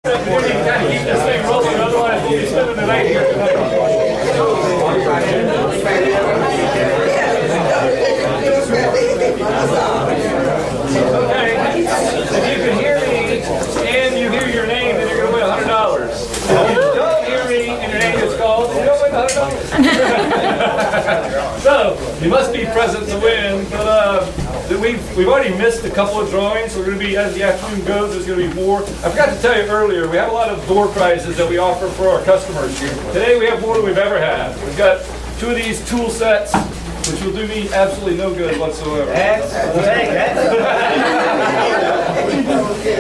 Kind of keep this thing rolling, otherwise we'll be spending the night here tonight. Okay, if you can hear me and you hear your name, then you're going to win $100. If you don't hear me and your name gets called, then you don't win $100. So, you must be present to win, but we've already missed a couple of drawings, so we're going to be, as the afternoon goes, there's going to be more. I forgot to tell you earlier, we have a lot of door prizes that we offer for our customers. Today we have more than we've ever had. We've got 2 of these tool sets, which will do me absolutely no good whatsoever.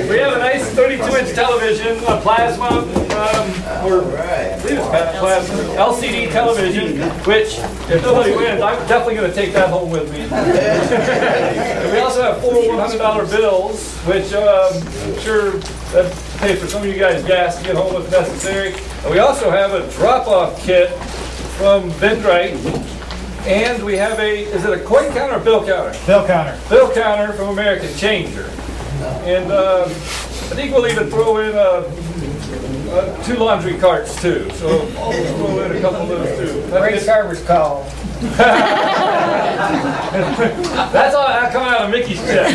We have a nice 32-inch television, a plasma, or I believe it's plasma, LCD television, which, if nobody wins, I'm definitely going to take that home with me. And we also have 4 $100 bills, which I'm sure that pays for some of you guys' gas to get home if necessary. And we also have a drop-off kit from Vendrite. And we have is it a coin counter or bill counter? Bill counter. Bill counter from American Changer. And I think we'll even throw in 2 laundry carts too. So we'll throw in a couple of those too. Great service call. That's all coming out of Mickey's check.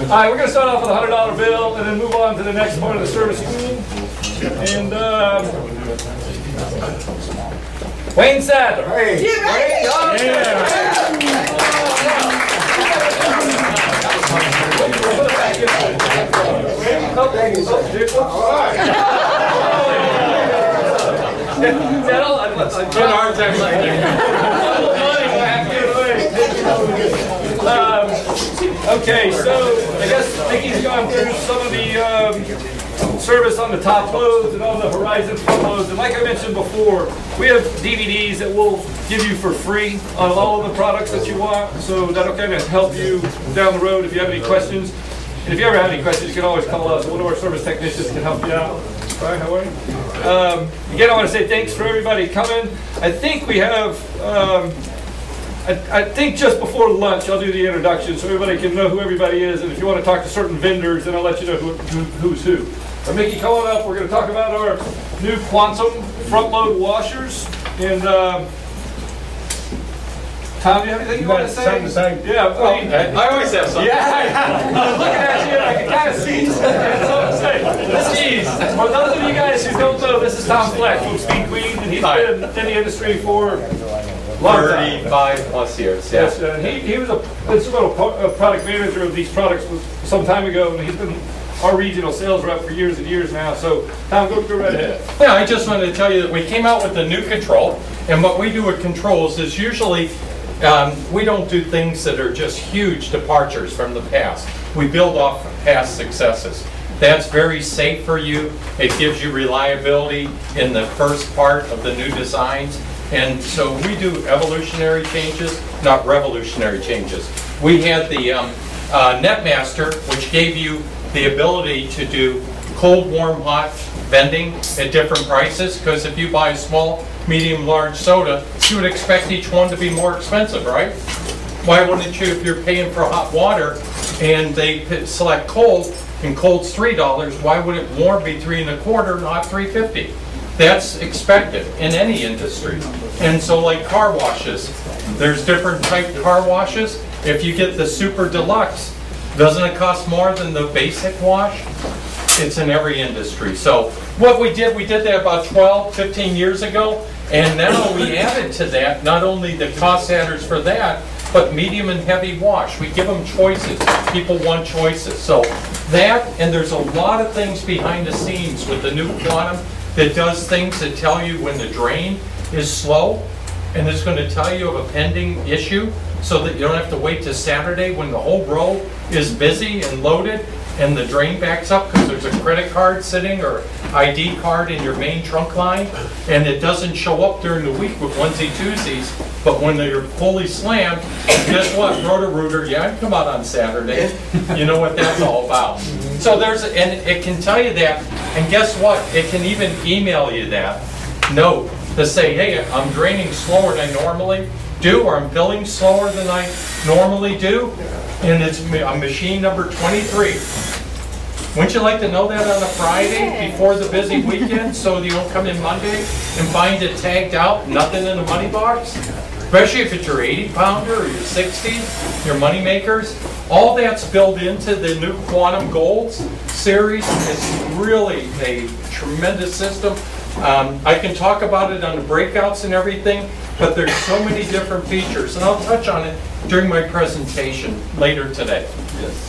All right, we're going to start off with a $100 bill and then move on to the next part of the service room. And Wayne Sadler. Hey. Wayne, oh, yeah. Okay, so I guess Mickey's gone through some of the service on the top loads and on the Horizon front loads. And like I mentioned before, we have DVDs that we'll give you for free on all of the products that you want. So that'll kind of help you down the road if you have any questions. And if you ever have any questions, you can always call us. One of our service technicians can help you out. All right, how are you? Again, I want to say thanks for everybody coming. I think we have, I think just before lunch, I'll do the introduction so everybody can know who everybody is. And if you want to talk to certain vendors, then I'll let you know who's who. Mickey, coming up, we're going to talk about our new Quantum front-load washers. And Tom, do you have anything you want to say? Something to say? Yeah, I always have something. Yeah, I was looking at you and I can kind of see something to say. For those of you guys who don't know, this is Tom Fleck from Speed Queen, and he's been in the industry for a long time. 35 plus years. Yeah. Yes, he was a instrumental product manager of these products some time ago, and he's been our regional sales rep for years and years now. So, Tom, go right ahead. Yeah, I just wanted to tell you that we came out with a new control, and what we do with controls is usually we don't do things that are just huge departures from the past. We build off of past successes. That's very safe for you. It gives you reliability in the first part of the new designs. And so we do evolutionary changes, not revolutionary changes. We had the Netmaster, which gave you the ability to do cold, warm, hot vending at different prices, because if you buy a small, medium, large soda, you would expect each one to be more expensive, right? Why wouldn't you, if you're paying for hot water and they select cold, and cold's $3, why wouldn't warm be $3.25, not $3.50? That's expected in any industry. And so like car washes, there's different type car washes. If you get the super deluxe, doesn't it cost more than the basic wash? It's in every industry. So what we did that about 12, 15 years ago, and now we added to that not only the cost adders for that, but medium and heavy wash. We give them choices. People want choices. So that, and there's a lot of things behind the scenes with the new Quantum that does things that tell you when the drain is slow, and it's going to tell you of a pending issue so that you don't have to wait till Saturday when the whole row is busy and loaded and the drain backs up because there's a credit card sitting or ID card in your main trunk line, and it doesn't show up during the week with onesie-twosies, but when they're fully slammed, guess what? Roto-Rooter, yeah, come out on Saturday. You know what that's all about. So and it can tell you that, and guess what? It can even email you that note to say, hey, I'm draining slower than I normally do, or I'm filling slower than I normally do, and it's a machine number 23. Wouldn't you like to know that on a Friday before the busy weekend so you don't come in Monday and find it tagged out, nothing in the money box? Especially if it's your 80-pounder or your 60, your money makers. All that's built into the new Quantum Golds series. It's really a tremendous system. I can talk about it on the breakouts and everything, but there's so many different features, and I'll touch on it during my presentation later today.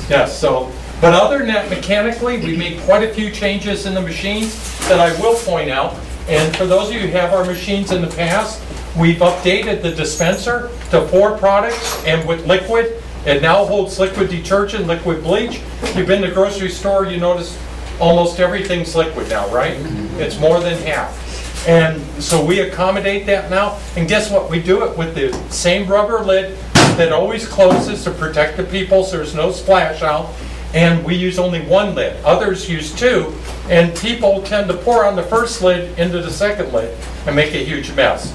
Yes. So, but other than that, mechanically, we made quite a few changes in the machines that I will point out. And for those of you who have our machines in the past, we've updated the dispenser to 4 products, and with liquid, it now holds liquid detergent, liquid bleach. If you've been to the grocery store, you notice almost everything's liquid now, right? It's more than half. And so we accommodate that now. And guess what? We do it with the same rubber lid that always closes to protect the people so there's no splash out. And we use only 1 lid. Others use 2. And people tend to pour on the first lid into the second lid and make a huge mess.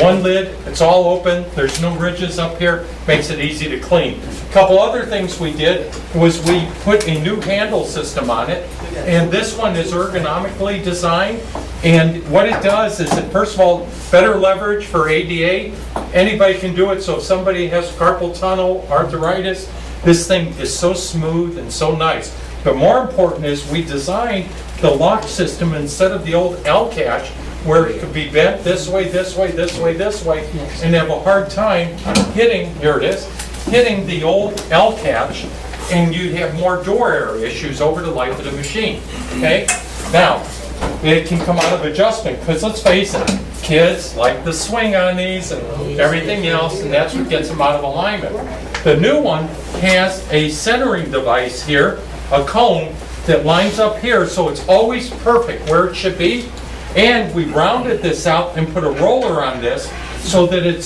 1 lid, it's all open, there's no ridges up here, makes it easy to clean. A couple other things we did was we put a new handle system on it, and this one is ergonomically designed. And what it does is it, first of all, better leverage for ADA. Anybody can do it, so if somebody has carpal tunnel, arthritis, this thing is so smooth and so nice. But more important is we designed the lock system instead of the old L-catch, where it could be bent this way, this way, this way, this way, and have a hard time hitting, here it is, hitting the old L-catch, and you'd have more door error issues over the life of the machine, okay? Now, it can come out of adjustment, because let's face it, kids like to swing on these and everything else, and that's what gets them out of alignment. The new one has a centering device here, a cone that lines up here, so it's always perfect where it should be. And we rounded this out and put a roller on this so that it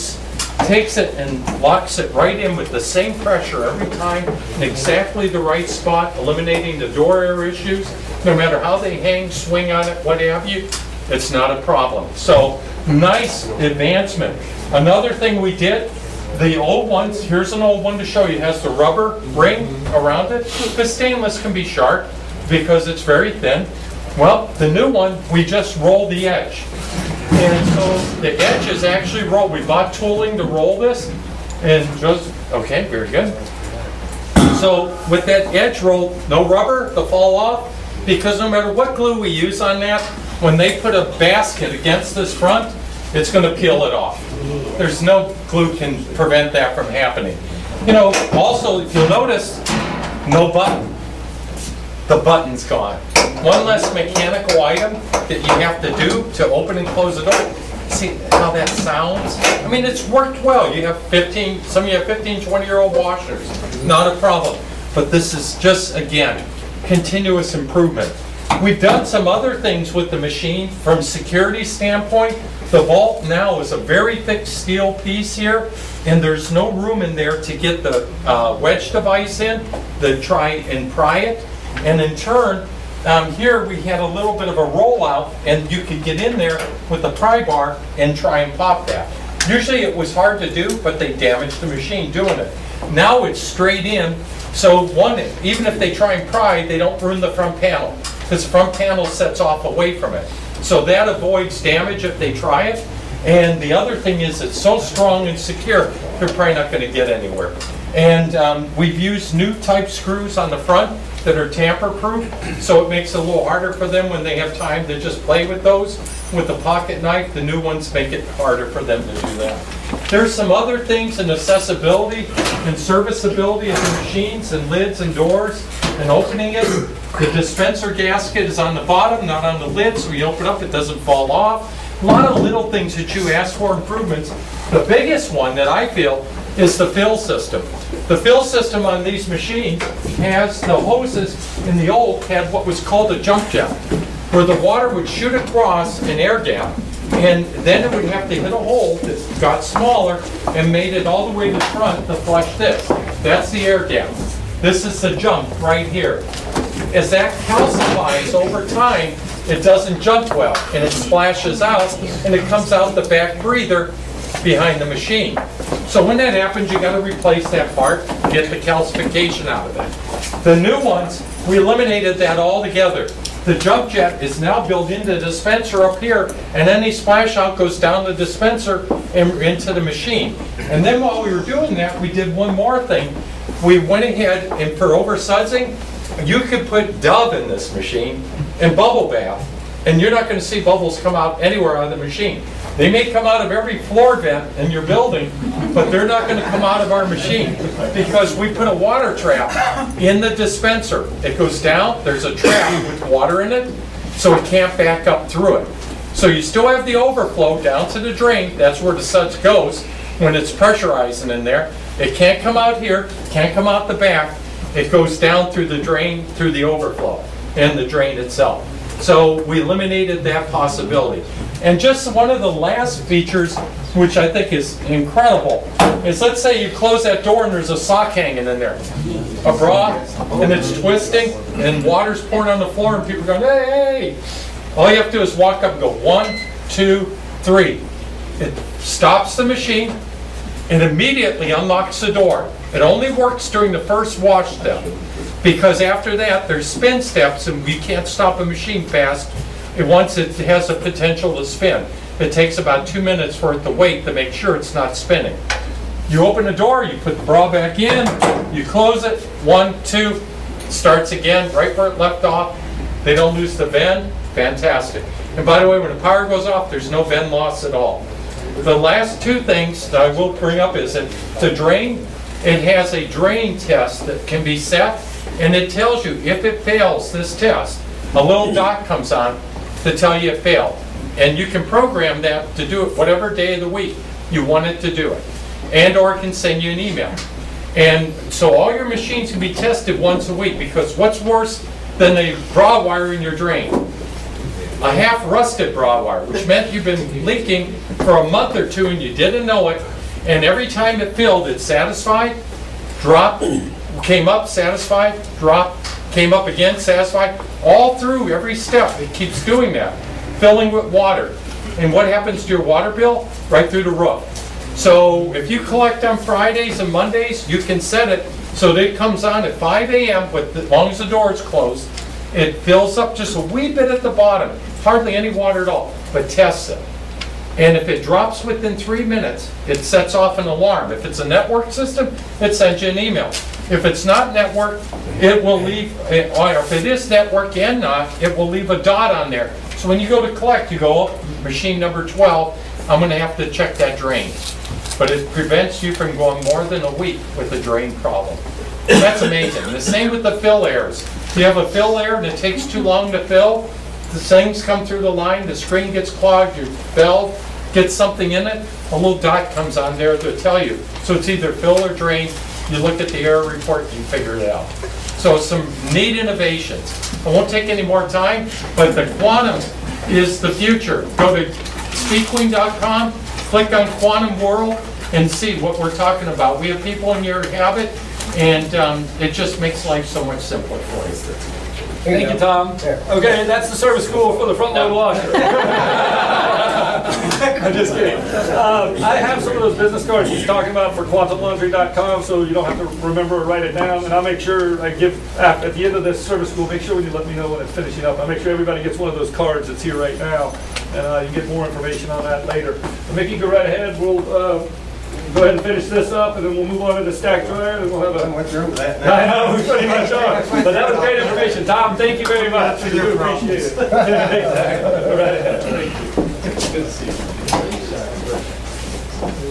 takes it and locks it right in with the same pressure every time in exactly the right spot, eliminating the door error issues. No matter how they hang, swing on it, what have you, it's not a problem. So, nice advancement. Another thing we did, the old ones, here's an old one to show you, it has the rubber ring around it. The stainless can be sharp because it's very thin. Well, the new one, we just roll the edge. And so the edge is actually rolled. We bought tooling to roll this. And just, okay, very good. So with that edge roll, no rubber to fall off, because no matter what glue we use on that, when they put a basket against this front, it's going to peel it off. There's no glue can prevent that from happening. You know, also, if you'll notice, no button. The button's gone. One less mechanical item that you have to do to open and close the door. See how that sounds? I mean, it's worked well. You have 15, some of you have 15, 20-year-old washers. Not a problem. But this is just, again, continuous improvement. We've done some other things with the machine from security standpoint. The vault now is a very thick steel piece here, and there's no room in there to get the wedge device in, to try and pry it. And in turn, here we had a little bit of a rollout, and you could get in there with the pry bar and try and pop that. Usually it was hard to do, but they damaged the machine doing it. Now it's straight in, so one, even if they try and pry, they don't ruin the front panel, because the front panel sets off away from it. So that avoids damage if they try it. And the other thing is it's so strong and secure, they're probably not going to get anywhere. And we've used new type screws on the front that are tamper-proof, so it makes it a little harder for them when they have time to just play with those. With the pocket knife, the new ones make it harder for them to do that. There's some other things in accessibility and serviceability of the machines and lids and doors and opening it. The dispenser gasket is on the bottom, not on the lid, so you open up, it doesn't fall off. A lot of little things that you ask for improvements. The biggest one that I feel is the fill system. The fill system on these machines has the hoses in the old had what was called a jump jet, where the water would shoot across an air gap, and then it would have to hit a hole that got smaller and made it all the way to the front to flush this. That's the air gap. This is the jump right here. As that calcifies over time, it doesn't jump well, and it splashes out, and it comes out the back breather behind the machine. So when that happens, you got to replace that part, get the calcification out of it. The new ones, we eliminated that altogether. The jump jet is now built into the dispenser up here, and any splash out goes down the dispenser and into the machine. And then while we were doing that, we did one more thing. We went ahead and for oversudsing, you could put Dove in this machine and bubble bath, and you're not going to see bubbles come out anywhere out of the machine. They may come out of every floor vent in your building, but they're not going to come out of our machine because we put a water trap in the dispenser. It goes down, there's a trap with water in it, so it can't back up through it. So you still have the overflow down to the drain. That's where the suds goes when it's pressurizing in there. It can't come out here, can't come out the back. It goes down through the drain, through the overflow and the drain itself. So we eliminated that possibility. And just one of the last features, which I think is incredible, is let's say you close that door and there's a sock hanging in there, a bra, and it's twisting, and water's pouring on the floor, and people are going, hey, hey. All you have to do is walk up and go 1, 2, 3. It stops the machine and immediately unlocks the door. It only works during the first wash step, because after that there's spin steps and you can't stop a machine fast. Once it has a potential to spin, it takes about 2 minutes for it to wait to make sure it's not spinning. You open the door, you put the bra back in, you close it, 1, 2, starts again right where it left off. They don't lose the vent. Fantastic. And by the way, when the power goes off, there's no vent loss at all. The last two things that I will bring up is that the drain, it has a drain test that can be set, and it tells you if it fails this test, a little dot comes on to tell you it failed. And you can program that to do it whatever day of the week you want it to do it. And or it can send you an email. And so all your machines can be tested once a week, because what's worse than a bra wire in your drain? A half rusted bra wire, which meant you've been leaking for a month or two and you didn't know it, and every time it filled, it satisfied, dropped, came up, satisfied, dropped, came up again, satisfied. All through every step, it keeps doing that, filling with water. And what happens to your water bill? Right through the roof. So if you collect on Fridays and Mondays, you can set it so that it comes on at 5 a.m., but as long as the door is closed, it fills up just a wee bit at the bottom, hardly any water at all, but tests it. And if it drops within 3 minutes, it sets off an alarm. If it's a network system, it sends you an email. If it's not network, it will leave, or if it is network and not, it will leave a dot on there. So when you go to collect, you go, oh, machine number 12, I'm going to have to check that drain. But it prevents you from going more than a week with a drain problem. That's amazing. The same with the fill airs. If you have a fill air and it takes too long to fill, the things come through the line, the screen gets clogged, your valve gets something in it, a little dot comes on there to tell you. So it's either fill or drain. You look at the error report, you figure it out. So some neat innovations. I won't take any more time, but the Quantum is the future. Go to speedqueen.com, click on Quantum World, and see what we're talking about. We have people in here who have it, and it just makes life so much simpler for you. Thank you, Tom. Okay, that's the service school for the front load washer. I'm just kidding. I have some of those business cards he's talking about for quantumlaundry.com, so you don't have to remember or write it down. And I'll make sure I give, at the end of this service school, make sure when you let me know when it's finishing up, I'll make sure everybody gets one of those cards that's here right now. And you get more information on that later. But Mickey, go right ahead. We'll go ahead and finish this up, and then we'll move on to the stack dryer, and we'll have a... I know, we pretty much are. But that was great information. Tom, thank you very much. We do appreciate it. Go right ahead. Thank you. Good to see you.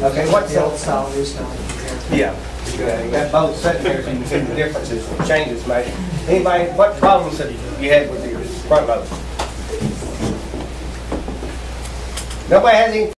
Okay, what's the old style, new style? Yeah. You got both sitting there, so you can see the differences, changes made. Anybody, what problems have you had with your front load? Nobody has any